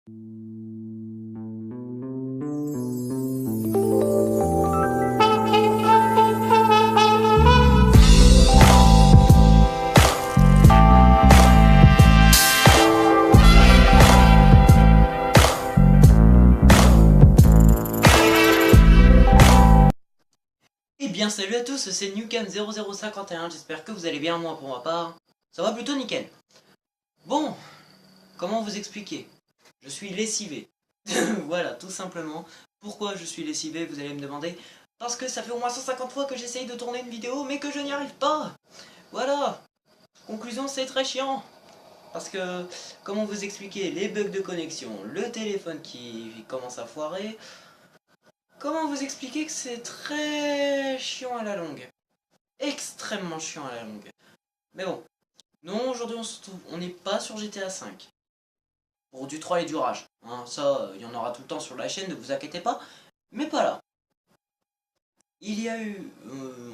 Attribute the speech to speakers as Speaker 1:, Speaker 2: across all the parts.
Speaker 1: Eh bien salut à tous, c'est Newcam0051, j'espère que vous allez bien, moi pour ma part, ça va plutôt nickel. Bon, comment vous expliquer? Je suis lessivé. Voilà, tout simplement. Pourquoi je suis lessivé, vous allez me demander? Parce que ça fait au moins 150 fois que j'essaye de tourner une vidéo, mais que je n'y arrive pas. Voilà. Conclusion, c'est très chiant. Parce que, comment vous expliquer, les bugs de connexion, le téléphone qui commence à foirer... Comment vous expliquer que c'est très chiant à la longue? Extrêmement chiant à la longue. Mais bon, non, aujourd'hui on n'est pas sur GTA V. Pour du troll et du rage. Hein, ça, il y en aura tout le temps sur la chaîne, ne vous inquiétez pas. Mais pas là. Il y a eu...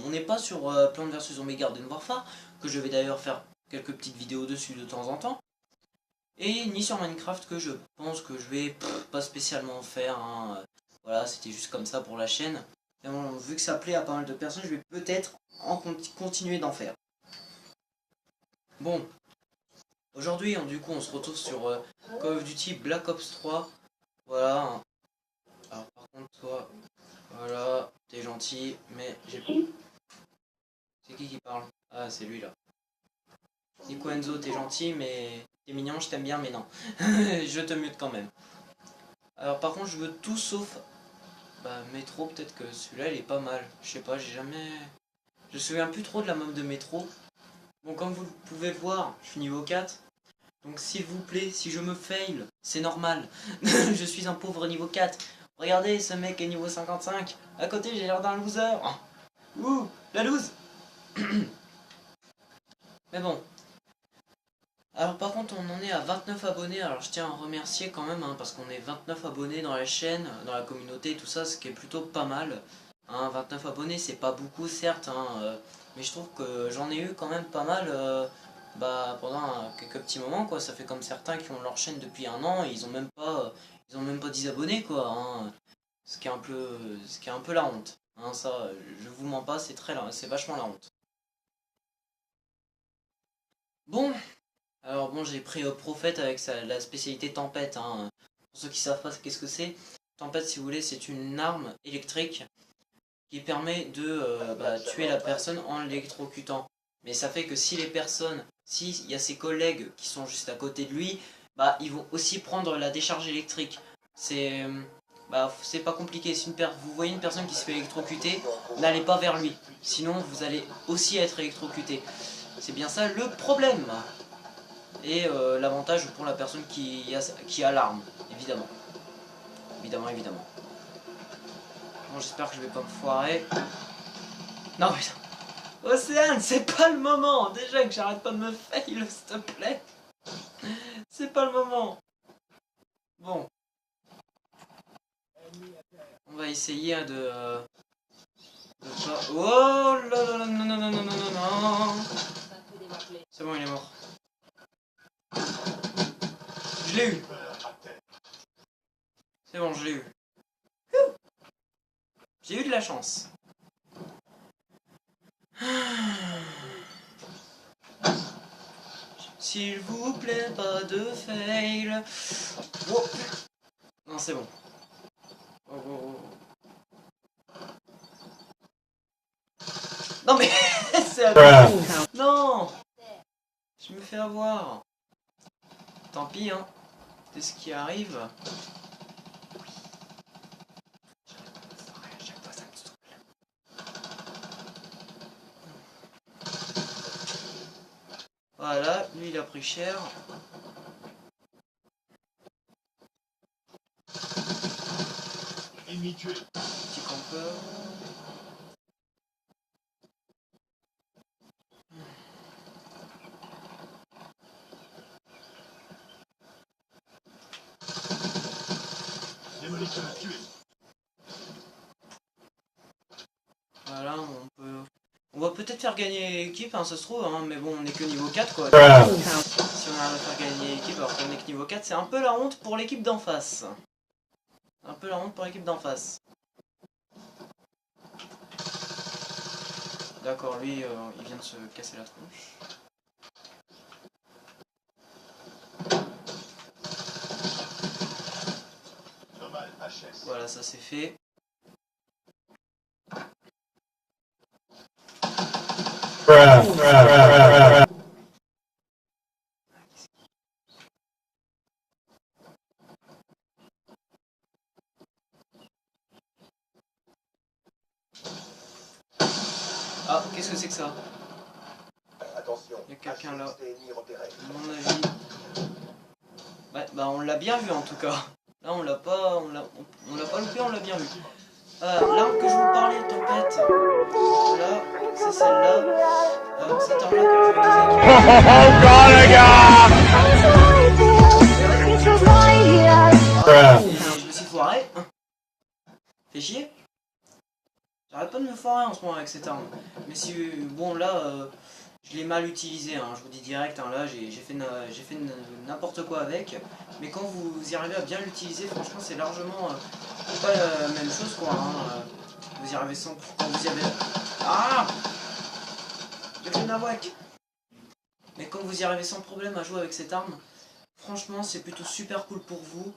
Speaker 1: on n'est pas sur Plants vs Zombies Garden Warfare, que je vais d'ailleurs faire quelques petites vidéos dessus de temps en temps. Et ni sur Minecraft, que je pense que je vais pas spécialement faire. Hein. Voilà, c'était juste comme ça pour la chaîne. Et bon, vu que ça plaît à pas mal de personnes, je vais peut-être continuer d'en faire. Bon, aujourd'hui, du coup, on se retrouve sur Call of Duty Black Ops 3. Voilà. Alors, par contre, toi, voilà, t'es gentil, mais j'ai... C'est qui parle? Ah, c'est lui, là. Nico Enzo, t'es gentil, mais... T'es mignon, je t'aime bien, mais non. Je te mute quand même. Alors, par contre, je veux tout sauf... Bah, Métro, peut-être que celui-là, il est pas mal. Je sais pas, j'ai jamais... Je me souviens plus trop de la map de Métro. Bon, comme vous pouvez voir, je suis niveau 4. Donc s'il vous plaît, si je me fail, c'est normal. Je suis un pauvre niveau 4. Regardez, ce mec est niveau 55. À côté, j'ai l'air d'un loser. Ouh, la lose. Mais bon. Alors par contre, on en est à 29 abonnés. Alors je tiens à remercier quand même, hein, parce qu'on est 29 abonnés dans la chaîne, dans la communauté et tout ça, ce qui est plutôt pas mal. Hein, 29 abonnés, c'est pas beaucoup certes, hein, mais je trouve que j'en ai eu quand même pas mal pendant quelques petits moments, quoi. Ça fait comme certains qui ont leur chaîne depuis un an et ils ont même pas 10 abonnés, quoi. Hein, ce qui est un peu la honte. Hein, ça, je vous mens pas, c'est vachement la honte. Bon, alors bon, j'ai pris Prophète avec la spécialité Tempête. Hein. Pour ceux qui savent pas qu'est-ce que c'est, Tempête, si vous voulez, c'est une arme électrique qui permet de tuer la personne en l'électrocutant. Mais ça fait que s'il y a ses collègues qui sont juste à côté de lui, bah ils vont aussi prendre la décharge électrique. C'est pas compliqué. Si vous voyez une personne qui se fait électrocuter, n'allez pas vers lui. Sinon vous allez aussi être électrocuté. C'est bien ça le problème. Et l'avantage pour la personne qui a l'arme, évidemment. Évidemment. Bon, j'espère que je vais pas me foirer. Non, putain. Océane, c'est pas le moment. Déjà que j'arrête pas de me fail, s'il te plaît. C'est pas le moment. Bon. On va essayer de pas... Oh là là là, non. C'est bon, il est mort. Je l'ai eu. C'est bon, je l'ai eu. J'ai eu de la chance. S'il vous plaît, pas de fail. Oh. Non, c'est bon. Oh. Non mais c'est à... Non. Je me fais avoir. Tant pis, hein. C'est ce qui arrive. Voilà, lui il a pris cher. Petit campeur. Voilà, on va peut-être faire gagner l'équipe, hein, ça se trouve, hein, mais bon, on est que niveau 4 quoi. Si on arrive à faire gagner l'équipe alors qu'on est que niveau 4. C'est un peu la honte pour l'équipe d'en face. Un peu la honte pour l'équipe d'en face. D'accord, lui, il vient de se casser la tronche. Voilà, ça c'est fait. Ah, qu'est-ce que c'est que ça? Il y a quelqu'un là. À mon avis. Ouais, bah on l'a bien vu en tout cas. Là on l'a pas loupé, on l'a bien vu. L'arme que je vous parlais, tempête. Voilà, c'est celle-là. Cette arme-là que je vous disais. Je me suis foiré. Fait chier. J'arrête pas de me foirer en ce moment avec cette arme. Mais si bon là. Je l'ai mal utilisé, hein, je vous dis direct, hein, là j'ai fait n'importe quoi avec, mais quand vous y arrivez à bien l'utiliser, franchement c'est largement pas la même chose quoi, hein, vous y arrivez sans... Quand vous y avez... Ah, j'ai fait nawak. Mais quand vous y arrivez sans problème à jouer avec cette arme, franchement c'est plutôt super cool pour vous,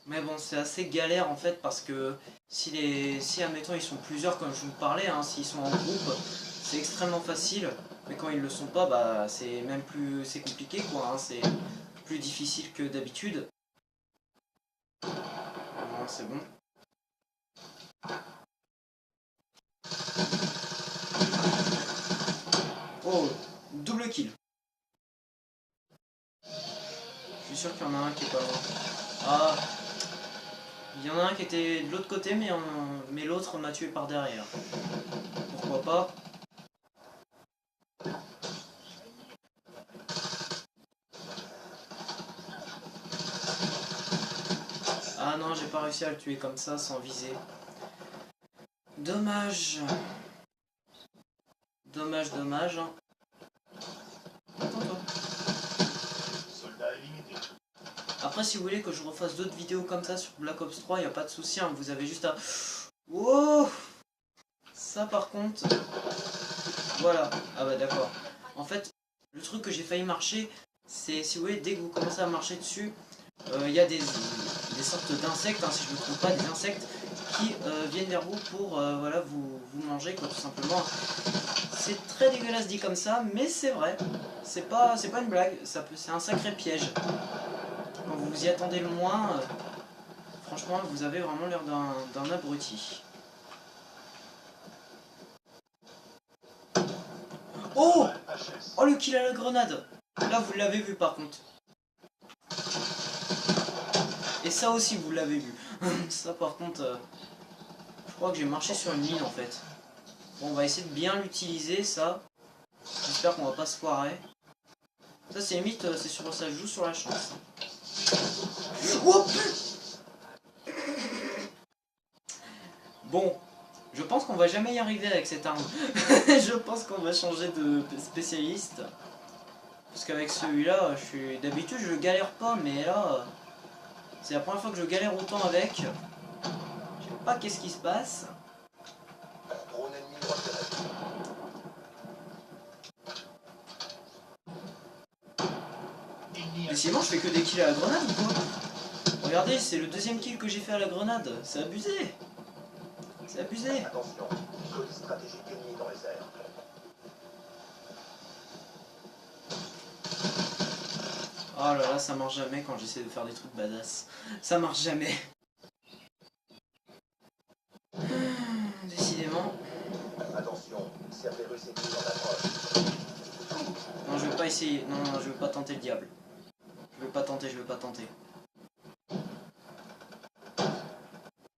Speaker 1: mais bon c'est assez galère en fait parce que si admettons ils sont plusieurs comme je vous parlais, hein, s'ils sont en groupe, c'est extrêmement facile, mais quand ils le sont pas, bah c'est même plus, c'est compliqué quoi, hein, c'est plus difficile que d'habitude. C'est bon. Oh, double kill. Je suis sûr qu'il y en a un qui est pas loin. Ah, il y en a un qui était de l'autre côté, mais l'autre m'a tué par derrière. Pourquoi pas? Ah non, j'ai pas réussi à le tuer comme ça, sans viser. Dommage. Dommage, dommage. Attends-toi. Après, si vous voulez que je refasse d'autres vidéos comme ça sur Black Ops 3, il n'y a pas de souci, hein, vous avez juste à... Wow. Ça par contre... Voilà. Ah bah d'accord. En fait, le truc que j'ai failli marcher, c'est, si vous voulez, dès que vous commencez à marcher dessus, il y a des sortes d'insectes, hein, si je ne me trompe pas, des insectes qui viennent vers vous pour voilà, vous manger, quoi, tout simplement. C'est très dégueulasse dit comme ça, mais c'est vrai. C'est pas une blague, c'est un sacré piège. Quand vous vous y attendez le moins, franchement, vous avez vraiment l'air d'un abruti. Oh! Oh, le kill à la grenade! Là, vous l'avez vu par contre. Et ça aussi, vous l'avez vu. Ça, par contre, je crois que j'ai marché sur une mine en fait. Bon, on va essayer de bien l'utiliser, ça. J'espère qu'on va pas se foirer. Ça, c'est limite, ça joue sur la chance. Oh, bon, je pense qu'on va jamais y arriver avec cette arme. Je pense qu'on va changer de spécialiste. Parce qu'avec celui-là, d'habitude je galère pas, mais là, c'est la première fois que je galère autant avec. Je sais pas qu'est-ce qui se passe. Décidément, je fais que des kills à la grenade ou quoi? Regardez, c'est le deuxième kill que j'ai fait à la grenade. C'est abusé. C'est abusé.
Speaker 2: Attention, colis stratégique ennemi dans les airs.
Speaker 1: Oh là là, ça marche jamais quand j'essaie de faire des trucs badass. Ça marche jamais. Décidément.
Speaker 2: Attention, Cerberus est mis en approche.
Speaker 1: Non, je veux pas essayer. Non, non, je veux pas tenter le diable. Je veux pas tenter, je veux pas tenter.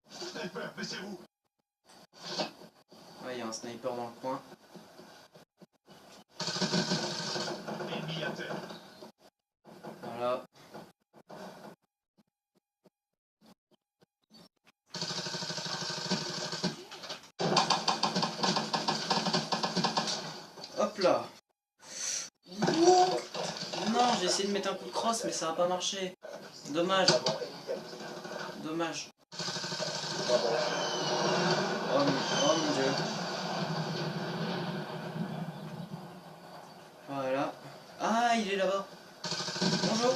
Speaker 2: Sniper, baissez-vous.
Speaker 1: Ouais, il y a un sniper dans le coin.
Speaker 2: Ennemi à terre.
Speaker 1: Voilà. Hop là. Wow. essayé de mettre un coup de crosse, mais ça n'a pas marché. Dommage.
Speaker 2: Vraiment égalité.
Speaker 1: Dommage.
Speaker 2: Vraiment.
Speaker 1: Oh mon dieu. Voilà. Ah, il est là-bas. Bonjour.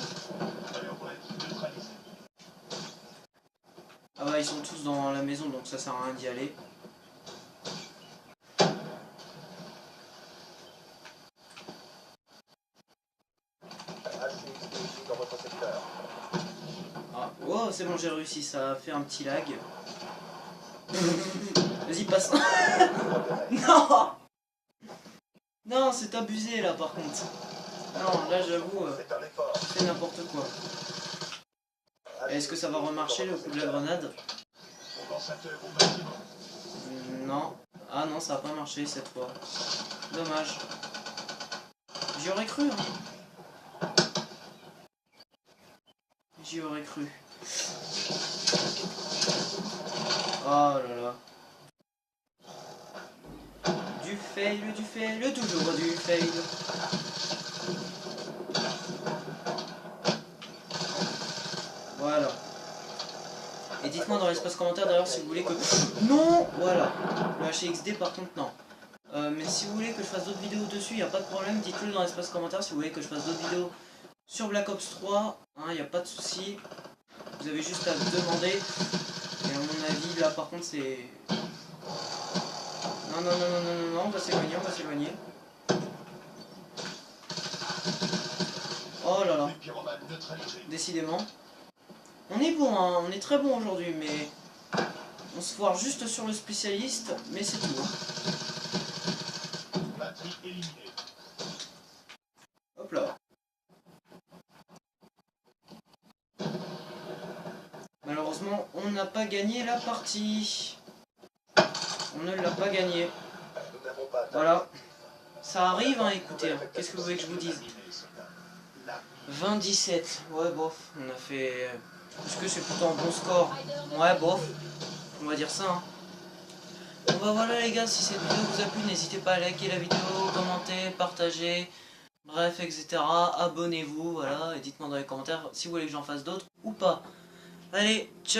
Speaker 1: Ah bah ils sont tous dans la maison, donc ça sert à rien d'y aller.
Speaker 2: HCXD dans votre secteur.
Speaker 1: Ah, oh, c'est bon, j'ai réussi, ça a fait un petit lag. Vas-y, passe. Non. Non, c'est abusé là par contre. Non, là j'avoue,
Speaker 2: C'est un effort.
Speaker 1: c'est n'importe quoi. Est-ce que ça va remarcher le coup de la grenade? Non. Ah non, ça a pas marché cette fois. Dommage. J'y aurais cru, hein. J'y aurais cru. Oh là là. Du fail, toujours du fail. Voilà. Et dites-moi dans l'espace commentaire d'ailleurs si vous voulez que... Non. Voilà. Le HXD par contre non. Mais si vous voulez que je fasse d'autres vidéos dessus, il n'y a pas de problème. Dites-le dans l'espace commentaire si vous voulez que je fasse d'autres vidéos sur Black Ops 3. Il n'y a pas de souci. Vous avez juste à me demander. Et à mon avis là par contre c'est... Non, non, non, non, non, non, non, on va s'éloigner, on va s'éloigner. Oh là là. Décidément. On est bon, hein, on est très bon aujourd'hui, mais... On se foire juste sur le spécialiste, mais c'est tout. Hop là. Malheureusement, on n'a pas gagné la partie. On ne l'a pas gagné.
Speaker 2: Nous n'avons pas atteint.
Speaker 1: Voilà. Ça arrive, hein, écoutez. Hein. Qu'est-ce que vous voulez que je vous dise? 20-17. Ouais, bof. On a fait... Est-ce que c'est plutôt un bon score? Ouais, bof. On va dire ça. Hein. Bon bah voilà les gars, si cette vidéo vous a plu, n'hésitez pas à liker la vidéo, commenter, partager, bref, etc. Abonnez-vous, voilà, et dites-moi dans les commentaires si vous voulez que j'en fasse d'autres ou pas. Allez, ciao!